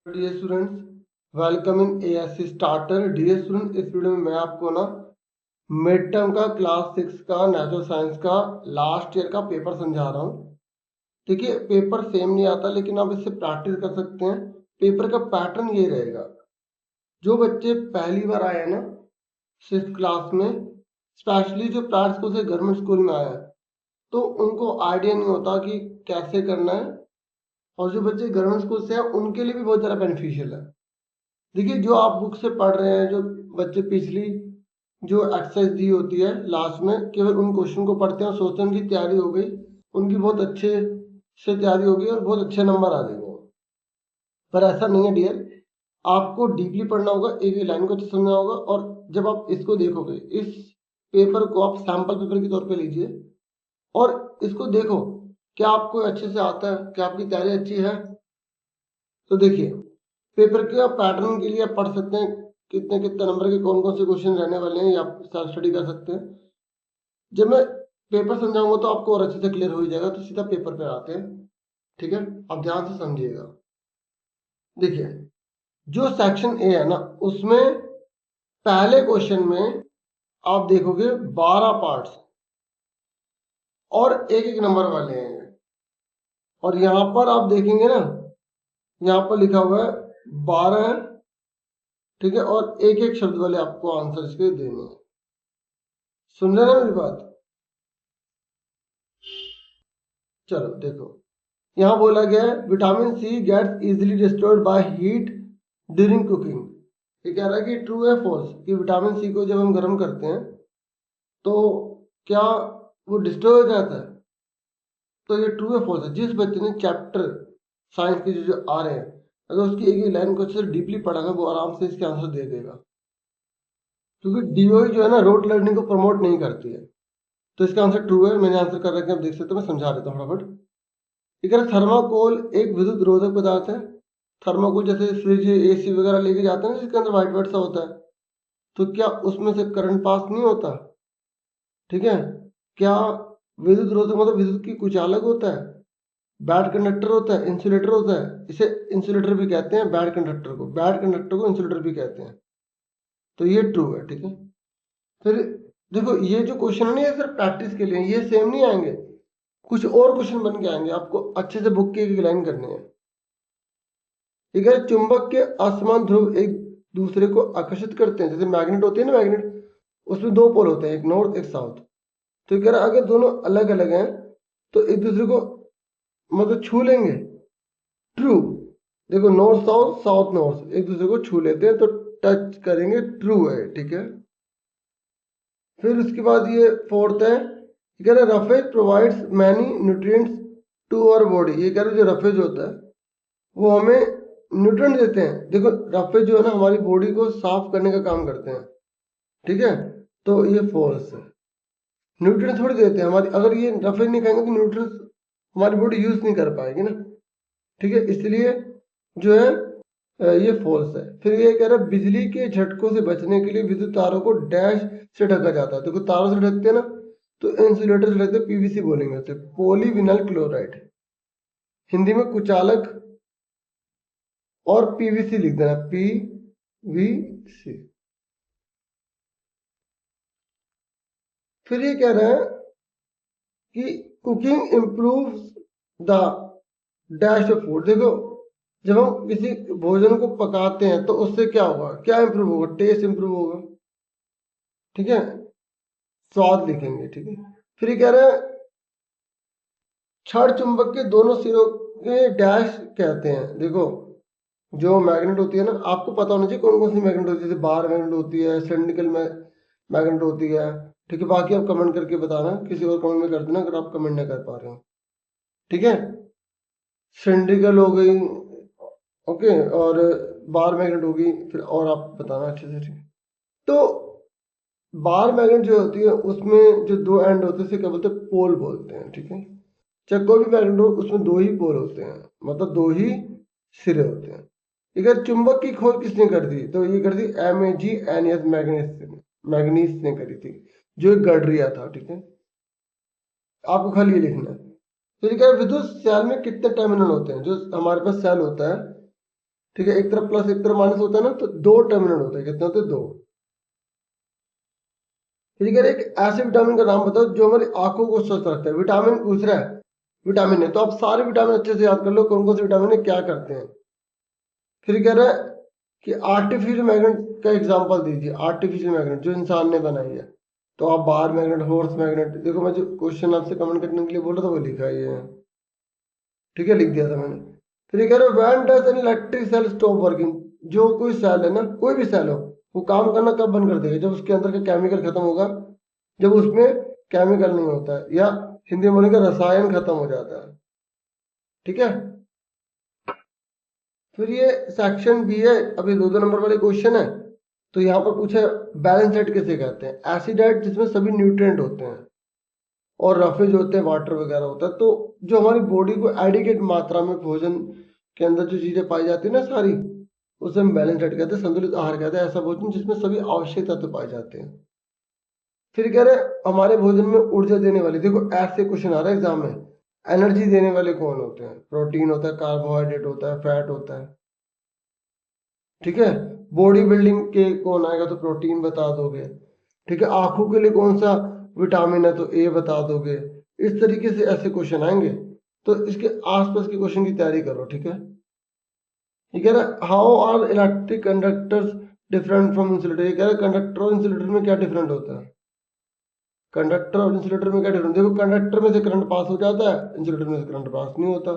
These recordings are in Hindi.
Dear students, welcome in ASC starter. Dear student, इस वीडियो में मैं आपको ना मिड टर्म का क्लास 6 का नेचुरल साइंस का लास्ट ईयर का पेपर समझा रहा हूँ। ठीक है, पेपर सेम नहीं आता लेकिन आप इससे प्रैक्टिस कर सकते हैं। पेपर का पैटर्न ये रहेगा। जो बच्चे पहली बार आए हैं ना 6th क्लास में, स्पेशली जो प्राइवेट स्कूल से गवर्नमेंट स्कूल में आया है, तो उनको आइडिया नहीं होता कि कैसे करना है। और जो बच्चे गवर्नमेंट स्कूल से हैं उनके लिए भी बहुत ज़्यादा बेनिफिशियल है। देखिए, जो आप बुक से पढ़ रहे हैं, जो बच्चे पिछली जो एक्सरसाइज दी होती है लास्ट में, केवल उन क्वेश्चन को पढ़ते हैं और सोचते हैं उनकी तैयारी हो गई, उनकी बहुत अच्छे से तैयारी हो गई और बहुत अच्छे नंबर आ जाएंगे। पर ऐसा नहीं है डियर, आपको डीपली पढ़ना होगा, एक एक लाइन को अच्छे से समझना होगा। और जब आप इसको देखोगे, इस पेपर को आप सैम्पल पेपर के तौर पे लीजिए और इसको देखो, क्या आपको अच्छे से आता है, क्या आपकी तैयारी अच्छी है। तो देखिए, पेपर के पैटर्न के लिए आप पढ़ सकते हैं कितने कितने नंबर के कौन कौन से क्वेश्चन रहने वाले हैं, या आप सेल्फ स्टडी कर सकते हैं। जब मैं पेपर समझाऊंगा तो आपको और अच्छे से क्लियर हो ही जाएगा। तो सीधा पेपर पे आते हैं। ठीक है, आप ध्यान से समझिएगा। देखिए, जो सेक्शन ए है ना, उसमें पहले क्वेश्चन में आप देखोगे 12 पार्ट्स और एक एक नंबर वाले हैं। और यहां पर आप देखेंगे ना, यहाँ पर लिखा हुआ है 12 है। ठीक है, और एक एक शब्द वाले आपको आंसर इसके देने हैं। सुन रहे ना मेरी बात? चलो देखो, यहाँ बोला गया है vitamin C gets easily destroyed by heat during cooking. ये कह रहा है कि ट्रू है फॉल्स, कि विटामिन सी को जब हम गर्म करते हैं तो क्या वो डिस्ट्रॉय हो जाता है। तो ये ट्रू है फॉल्स है। जिस बच्चे ने चैप्टर साइंस के जो जो आ रहे हैं, अगर उसकी एक एक लाइन को अच्छे से डीपली पढ़ा है, वो आराम से इसके आंसर दे देगा। क्योंकि डीओई जो है ना, रोड लर्निंग को प्रमोट नहीं करती है। तो इसका आंसर ट्रू है। मैंने आंसर कर रखा है, आप देख सकते हो। मैं समझा देता हूँ फटाफट। ठीक है, थर्माकोल एक विद्युत रोधक पदार्थ है। थर्माकोल जैसे फ्रिज एसी वगैरह लेके जाते हैं ना, जिसके अंदर व्हाइट व्हाइट सा होता है, तो क्या उसमें से करंट पास नहीं होता? ठीक है, क्या विद्युत रोधक मतलब विद्युत की कुचालक होता है, बैड कंडक्टर होता है, इंसुलेटर होता है। इसे इंसुलेटर भी कहते हैं, बैड कंडक्टर को इंसुलेटर भी कहते हैं। तो ये ट्रू है। ठीक है, फिर देखो, ये जो क्वेश्चन है ना, ये सिर्फ प्रैक्टिस के लिए, ये सेम नहीं आएंगे, कुछ और क्वेश्चन बन के आएंगे। आपको अच्छे से बुक की एक लाइन करनी है। ठीक है, चुंबक के असमान ध्रुव एक दूसरे को आकर्षित करते हैं। जैसे मैग्नेट होती है ना, मैग्नेट, उसमें दो पोल होते हैं, एक नॉर्थ एक साउथ। तो कह रहा है अगर दोनों अलग अलग हैं तो एक दूसरे को मतलब छू लेंगे। ट्रू। देखो, नॉर्थ साउथ साउथ नॉर्थ एक दूसरे को छू लेते हैं तो टच करेंगे, ट्रू है। ठीक है, फिर उसके बाद ये फोर्थ है, ये कह रहा है roughage provides many nutrients to our body. ये कह रहा है जो रफेज होता है वो हमें न्यूट्रिएंट देते हैं। देखो, रफेज जो है ना, हमारी बॉडी को साफ करने का काम करते हैं। ठीक है, तो ये फॉल्स है। न्यूट्रिएंट्स थोड़ी देते हैं हमारी, अगर ये रफेज नहीं खाएंगे तो न्यूट्रिएंट्स हमारी बॉडी यूज नहीं कर पाएगी ना। ठीक है, इसलिए जो है ये फॉल्स है। फिर ये कह रहा है बिजली के झटकों से बचने के लिए विद्युत तारों को डैश से ढका जाता है। देखो, तारों से ढकते हैं ना, तो इंसुलेटर से ढकते हैं, पीवीसी बोलेंगे उसे, पॉलीविनाइल क्लोराइड, हिंदी में कुचालक। और पीवीसी लिख देना, पीवीसी। फिर ये कह रहे हैं कि cooking improves the dash of food. देखो, जब हम किसी भोजन को पकाते हैं तो उससे क्या होगा, क्या इंप्रूव होगा? टेस्ट इंप्रूव होगा। ठीक है, स्वाद लिखेंगे। ठीक है, फिर ये कह रहे हैं क्षण चुंबक के दोनों सिरों के डैश कहते हैं। देखो, जो मैग्नेट होती है ना, आपको पता होना चाहिए कौन कौन सी मैग्नेट होती है। जैसे बार मैग्नेट होती है, सिलिंड्रिकल मैग्नेट होती है। ठीक है, बाकी आप कमेंट करके बताना, किसी और कमेंट में कर देना अगर आप कमेंट नहीं कर पा रहे हो। ठीक है, सिलिंड्रिकल हो गई, ओके, और बार मैग्नेट होगी, फिर और आप बताना अच्छे से। ठीक है, तो बार मैग्नेट जो होती है उसमें जो दो एंड होते हैं उसे क्या बोलते हैं? पोल बोलते हैं। ठीक है, चाहे कोई भी मैग्नेट हो, उसमें दो ही पोल होते हैं, मतलब दो ही सिरे होते हैं। अगर चुंबक की खोज किसने कर दी? तो ये कर दी MAGNES, मैग्नीस ने करी थी, जो एक गडरिया था। ठीक है, आपको खाली ये लिखना है। तो ये कह रहा है विद्युत सेल में कितने टर्मिनल होते हैं? जो हमारे पास सेल होता है, ठीक है, एक तरफ प्लस एक तरफ माइनस होता है ना, तो दो टर्मिनल होते हैं, कितने होते हैं? दो। ठीक है, एक ऐसे विटामिन का नाम बताओ जो हमारी आंखों को स्वस्थ रखता है। विटामिन पूछ रहा है, विटामिन है तो आप सारे विटामिन अच्छे से याद कर लो, कौन कौन से विटामिन है, क्या करते हैं। फिर कह रहा है कि आर्टिफिशियल मैग्नेट का एग्जांपल दीजिए। आर्टिफिशियल मैग्नेट जो इंसान ने बनाई है, तो आप बार मैग्नेट, हॉर्स मैग्नेट, देखो मैं जो क्वेश्चन आपसे कमेंट करने के लिए बोल रहा था वो लिखा है ये। ठीक है, लिख दिया था मैंने। फिर ये कह रहे when does an electric cell stop working. जो कोई सेल है ना, कोई भी सेल हो, वो काम करना कब बंद कर देगा? जब उसके अंदर का केमिकल खत्म होगा, जब उसमें केमिकल नहीं होता है, या हिंदी में बोलेंगे रसायन खत्म हो जाता है। ठीक है, फिर ये सेक्शन बी है, अभी दो दो नंबर वाले क्वेश्चन है। तो यहाँ पर पूछा है बैलेंस डाइट किसे कहते हैं? ऐसी डाइट जिसमें सभी न्यूट्रिएंट होते हैं और रफेज होते हैं, वाटर वगैरह होता है। तो जो हमारी बॉडी को एडिकेट मात्रा में भोजन के अंदर जो चीजें पाई जाती है ना सारी, उसे हम बैलेंस डाइट कहते हैं, संतुलित आहार कहते हैं। ऐसा भोजन जिसमें सभी आवश्यक तत्व पाए जाते हैं। फिर कह रहे हमारे भोजन में ऊर्जा देने वाली, देखो ऐसे क्वेश्चन आ रहा है एग्जाम में, एनर्जी देने वाले कौन होते हैं? प्रोटीन होता है, कार्बोहाइड्रेट होता है, फैट होता है। ठीक है, बॉडी बिल्डिंग के कौन आएगा तो प्रोटीन बता दोगे। ठीक है, आंखों के लिए कौन सा विटामिन है तो ए बता दोगे। इस तरीके से ऐसे क्वेश्चन आएंगे, तो इसके आसपास के क्वेश्चन की तैयारी करो। ठीक है, ये कह रहा है how are electric conductors different from insulator. ये कह रहा है कंडक्टर और इंसुलेटर में क्या डिफरेंट होता है? कंडक्टर और इंसुलेटर में क्या डिफरेंस? देखो, कंडक्टर में से करंट पास हो जाता है, इंसुलेटर में से करंट पास नहीं होता।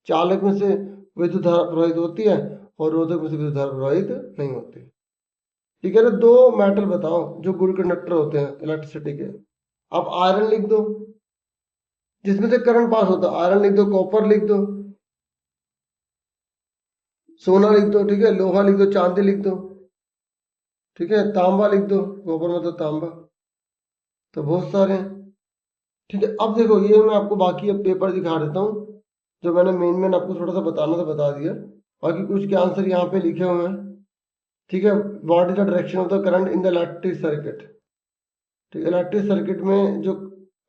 चालक में से विद्युत धारा प्रवाहित होती है और रोधक में से विद्युत धारा प्रवाहित नहीं होती। ठीक है ना, दो मेटल बताओ जो गुड कंडक्टर होते हैं इलेक्ट्रिसिटी के। आप आयरन लिख दो जिसमें से करंट पास होता है, आयरन लिख दो। कॉपर लिख दो, सोना लिख दो। ठीक है, लोहा लिख दो, चांदी लिख दो। ठीक है, तांबा लिख दो, कॉपर मतलब तांबा। तो बहुत सारे हैं। ठीक है, अब देखो ये मैं आपको बाकी अब पेपर दिखा देता हूँ, जो मैंने मेन मेन आपको थोड़ा सा बताना था बता दिया। बाकी कुछ के आंसर यहाँ पे लिखे हुए हैं। ठीक है, what is the direction of the current in the electric circuit. ठीक है, इलेक्ट्रिक सर्किट में जो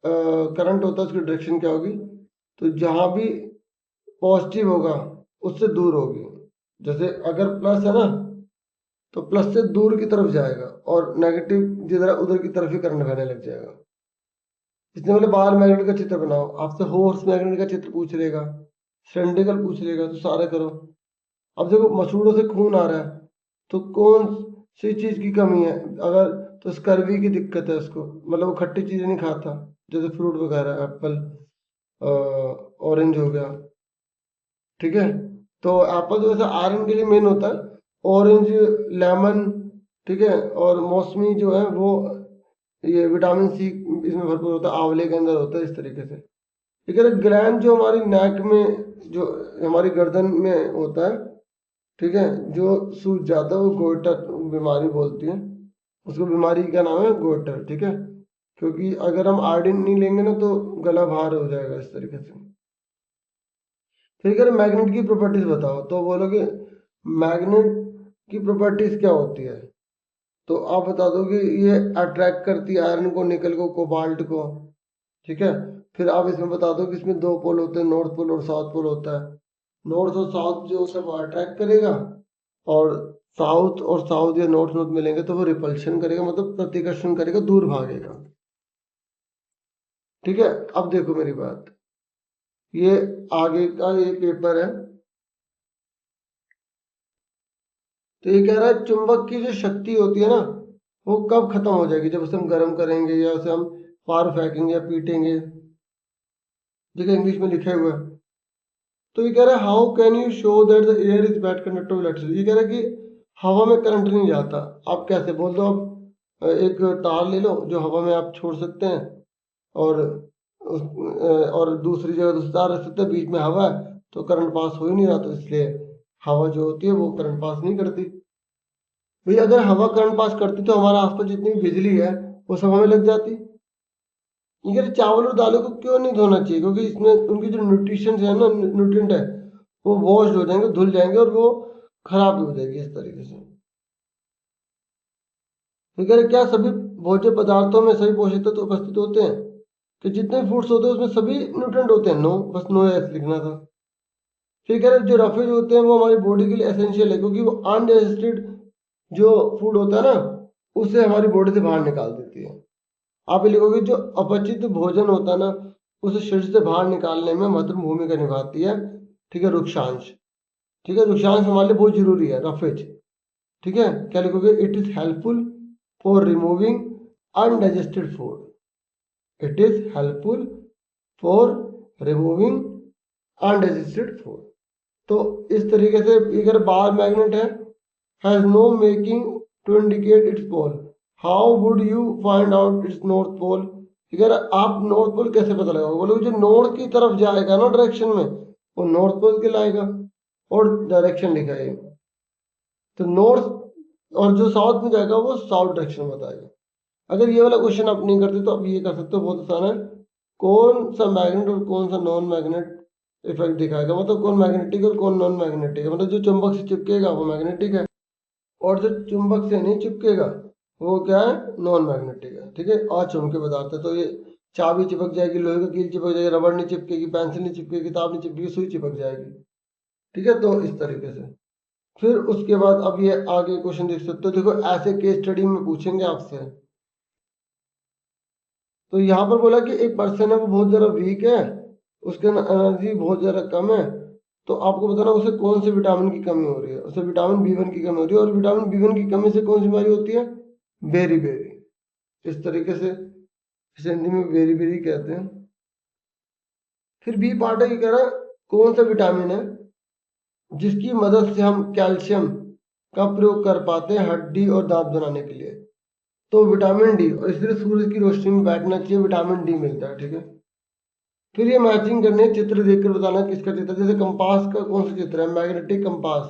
करंट होता है उसकी डायरेक्शन क्या होगी? तो जहाँ भी पॉजिटिव होगा उससे दूर होगी। जैसे अगर प्लस है ना, तो प्लस से दूर की तरफ जाएगा, और नेगेटिव जिधर उधर की तरफ ही करंट बहने लग जाएगा। इसने बोले बार मैग्नेट का चित्र बनाओ, आपसे हॉर्स मैग्नेट का चित्र पूछ लेगा, सिलेंड्रिकल पूछ लेगा, तो सारा करो। अब देखो मसूड़ों से खून आ रहा है, तो कौन सी चीज की कमी है? अगर तो स्कर्वी की दिक्कत है उसको, मतलब वो खट्टी चीजें नहीं खाता, जैसे फ्रूट वगैरह, एप्पल, ऑरेंज हो गया। ठीक है, तो एप्पल जो है आयरन के लिए मेन होता है, ऑरेंज, लेमन, ठीक है, और मौसमी जो है वो ये विटामिन सी इसमें भरपूर होता है, आंवले के अंदर होता है, इस तरीके से। ठीक है, ग्लैंड जो हमारी नेक में, जो हमारी गर्दन में होता है, ठीक है, जो सूज जाता है वो गोइटर बीमारी बोलती है उसको। बीमारी का नाम है गोइटर। ठीक है, क्योंकि अगर हम आयोडीन नहीं लेंगे ना तो गला भार हो जाएगा इस तरीके से। फिर अगर मैग्नेट की प्रॉपर्टीज बताओ, तो बोलोगे मैग्नेट की प्रॉपर्टीज क्या होती है? तो आप बता दो कि ये अट्रैक्ट करती है आयरन को, निकल को, कोबाल्ट को। ठीक है, फिर आप इसमें बता दो कि इसमें दो पोल होते हैं, नॉर्थ पोल और साउथ पोल होता है। नॉर्थ और साउथ जो सब अट्रैक्ट करेगा, और साउथ और साउथ या नॉर्थ नॉर्थ मिलेंगे तो वो रिपल्शन करेगा, मतलब प्रतिकर्षण करेगा, दूर भागेगा। ठीक है, अब देखो मेरी बात, ये आगे का ये पेपर है। तो ये कह रहा है चुंबक की जो शक्ति होती है ना, वो कब खत्म हो जाएगी? जब उसे हम गर्म करेंगे या उसे हम फार फेंकेंगे या पीटेंगे। देखिए इंग्लिश में लिखा हुआ है। तो ये कह रहा है how can you show that the air is bad conductor of electricity. ये कह रहा है कि हवा में करंट नहीं जाता। आप कैसे बोल दो, आप एक तार ले लो जो हवा में आप छोड़ सकते हैं, और और दूसरी जगह दूसरा तार रख सकते हैं, बीच में हवा है तो करंट पास हो ही नहीं रहा, तो इसलिए हवा जो होती है वो करंट पास नहीं करती। भाई अगर हवा करंट पास करती तो हमारे आसपास जितनी भी बिजली है वो सब हमें लग जाती। ये कह रहे चावल और दालों को क्यों नहीं धोना चाहिए? क्योंकि इसमें उनकी जो न्यूट्रिशन है ना, न्यूट्रिएंट है, वो वॉश हो जाएंगे, धुल जाएंगे, और वो खराब भी हो जाएगी इस तरीके से। तो कह रहे क्या सभी भोज्य पदार्थों में सभी पोषक तत्व उपस्थित होते हैं? कि जितने फूड्स होते हैं उसमें सभी न्यूट्रिएंट होते हैं? नो, बस नो ऐसे लिखना था। फिर कह रहे जो रफेज होते हैं वो हमारी बॉडी के लिए एसेंशियल है, क्योंकि वो अनडाइजेस्टेड जो फूड होता है ना उसे हमारी बॉडी से बाहर निकाल देती है। आप ये लिखोगे जो अपचित भोजन होता है ना उसे शरीर से बाहर निकालने में महत्वपूर्ण भूमिका निभाती है। ठीक है, रुक्षांश। ठीक है, रुक्षांश हमारे लिए बहुत जरूरी है, रफेज। ठीक है, क्या लिखोगे? It is helpful for removing undigested food. It is helpful for removing undigested food. तो इस तरीके से अगर बार मैग्नेट है, has no making to indicate its pole, how would you find out its north pole? अगर आप नॉर्थ पोल कैसे पता लगाओगे? बोलोगे जो नॉर्थ की तरफ जाएगा ना डायरेक्शन में वो नॉर्थ पोल कहलाएगा, और डायरेक्शन लिखा है तो नॉर्थ, और जो साउथ में जाएगा वो साउथ डायरेक्शन बताएगा। अगर ये वाला क्वेश्चन आप नहीं करते तो आप ये कर सकते हो, बहुत आसान है। कौन सा मैग्नेट और कौन सा नॉन मैग्नेट इफेक्ट दिखाएगा, मतलब कौन मैग्नेटिक और कौन नॉन मैग्नेटिक है। मतलब जो चुंबक से चिपकेगा वो मैग्नेटिक है, और जो चुंबक से नहीं चिपकेगा वो क्या है? नॉन मैग्नेटिक है। ठीक है, अचुंबकीय पदार्थ है। तो ये चाबी चिपक जाएगी, लोहे का कील चिपक जाएगी, रबड़ नहीं चिपकेगी, पेंसिल नहीं चिपकेगी, किताब नहीं चिपकेगी, सुई चिपक जाएगी। ठीक है, तो इस तरीके से फिर उसके बाद अब ये आगे क्वेश्चन देख सकते हो। देखो ऐसे केस स्टडी में पूछेंगे आपसे। तो यहाँ पर बोला कि एक पर्सन है वो बहुत ज़्यादा वीक है, उसके एनर्जी बहुत ज़्यादा कम है, तो आपको बताना उसे कौन से विटामिन की कमी हो रही है। उसे विटामिन B1 की कमी हो रही है, और विटामिन B1 की कमी से कौन सी बीमारी होती है? Beri beri. इस तरीके से इसे हिंदी में बेरी बेरी कहते हैं। फिर बी पार्ट है, ये कह रहा है कौन सा विटामिन है जिसकी मदद से हम कैल्शियम का प्रयोग कर पाते हैं हड्डी और दांत बनाने के लिए। तो विटामिन डी, और इसलिए सूरज की रोशनी में बैठना चाहिए, विटामिन डी मिलता है। ठीक है, फिर ये मैचिंग करने चित्र देखकर बताना किसका चित्र। जैसे कंपास का कौन सा चित्र है? Magnetic compass.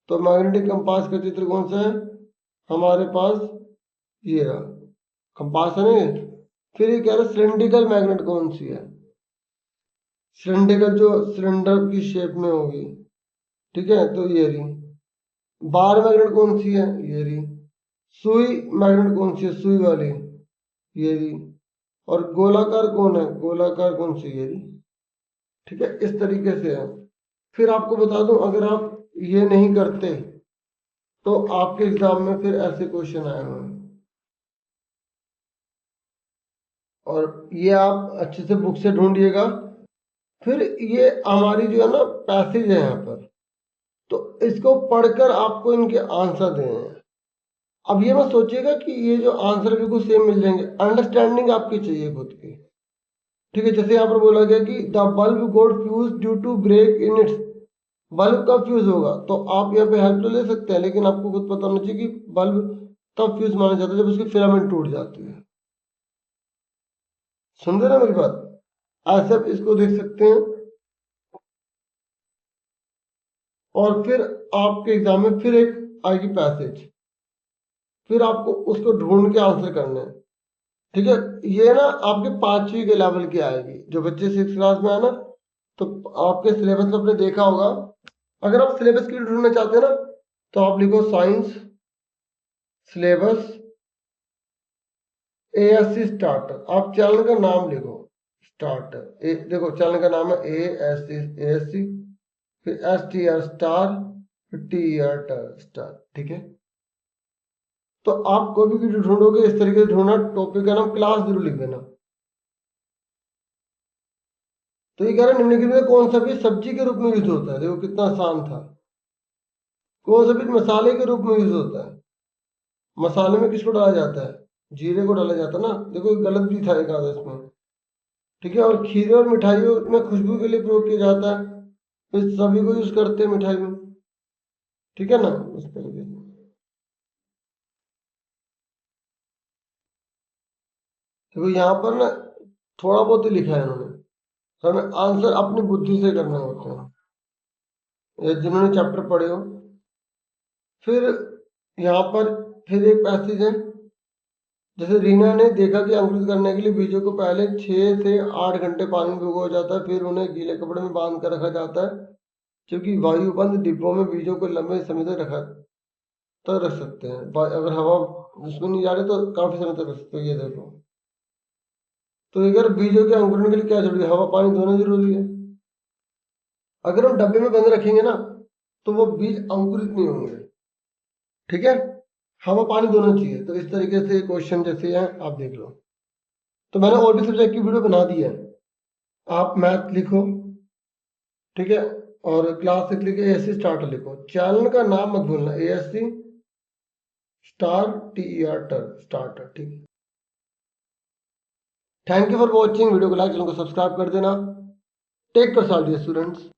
तो मैग्नेटिक कंपास का चित्र कौन सा है हमारे पास? ये रहा, कंपास है ना। फिर ये कह रहा है सिलेंड्रिकल मैग्नेट कौन सी है? सिलेंड्रिकल जो सिलेंडर की शेप में होगी। ठीक है, तो ये रही। बार मैग्नेट कौन सी है? ये रही। सुई मैग्नेट कौन सी है? सुई वाली, ये रही। और गोलाकार कौन है? गोलाकार कौन सी? ये रही। ठीक है, इस तरीके से है। फिर आपको बता दूं, अगर आप ये नहीं करते तो आपके एग्जाम में फिर ऐसे क्वेश्चन आए हुए हैं, और ये आप अच्छे से बुक से ढूंढिएगा। फिर ये हमारी जो है ना पैसेज है यहाँ पर, तो इसको पढ़कर आपको इनके आंसर देने हैं। अब ये मत सोचिएगा कि ये जो आंसर बिल्कुल सेम मिल जाएंगे, अंडरस्टैंडिंग आपकी चाहिए खुद की। ठीक है, जैसे यहाँ पर बोला गया कि the bulb got fuse due to break in its, bulb कब फ्यूज होगा? तो आप यहाँ पे हेल्प तो ले सकते हैं, लेकिन आपको खुद पता होना चाहिए कि बल्ब तब फ्यूज माना जाता है जब उसकी फिलामेंट टूट जाती है। सुन रहे ना मेरी बात? ऐसे आप इसको देख सकते हैं। और फिर आपके एग्जाम में फिर एक आएगी पैसेज, फिर आपको उसको ढूंढ के आंसर करना है। ठीक है, ये ना आपके 5वीं के लेवल की आएगी। जो बच्चे 6th क्लास में है ना, तो आपके सिलेबस में आपने देखा होगा। अगर आप सिलेबस की ढूंढना चाहते हैं ना, तो आप लिखो साइंस सिलेबस ASC स्टार्टर। आप चैनल का नाम लिखो स्टार्टर। देखो चैनल का नाम है ASC, फिर STR स्टार, फिर TER स्टार। ठीक है, तो आप कोई भी वीडियो ढूंढोगे इस तरीके से ढूंढना, टॉपिक का नाम क्लास जरूर लिख देना। तो ये कह रहा है निम्नलिखित में कौन सा भी सब्जी के रूप में यूज होता है? देखो कितना आसान था। कौन सा भी मसाले के रूप में यूज होता है? मसाले में किसको डाला जाता है? जीरे को डाला जाता है ना। देखो गलत भी था एक आधा इसमें। ठीक है, और खीरे और मिठाइयों में खुशबू के लिए प्रयोग किया जाता है, तो इस सभी को यूज करते हैं मिठाई में। ठीक है ना, इस तरीके से। देखो यहाँ पर ना थोड़ा बहुत ही लिखा है इन्होंने, तो हमें आंसर अपनी बुद्धि से करना होता है, ये जिन्होंने चैप्टर पढ़े हो। फिर यहाँ पर फिर एक पैसेज है, जैसे रीना ने देखा कि अंकुरित करने के लिए बीजों को पहले 6 से 8 घंटे पानी में भिगोया जाता है, फिर उन्हें गीले कपड़े में बांध कर रखा जाता है, क्योंकि वायुबंद डिब्बों में बीजों को लंबे समय तक रख सकते हैं। अगर हवा उसमें नहीं जा रही तो काफी समय तक रख सकते हो। ये देखो, तो अगर बीजों के अंकुरण के लिए क्या जरूरी है? हवा पानी दोनों जरूरी है। अगर हम डब्बे में बंद रखेंगे ना तो वो बीज अंकुरित नहीं होंगे। ठीक है, हवा पानी दोनों चाहिए। तो इस तरीके से क्वेश्चन जैसे हैं आप देख लो। तो मैंने और भी सब्जेक्ट की वीडियो बना दी है, आप मैथ लिखो, ठीक है, और क्लास लिख लिखे एएससी स्टार्टर लिखो। चैनल का नाम मत भूलना, एएससी स्टार टर स्टार्टर। ठीक है, thank you for watching. Video को लाइक, चैनल को सब्सक्राइब कर देना। Take care dear students.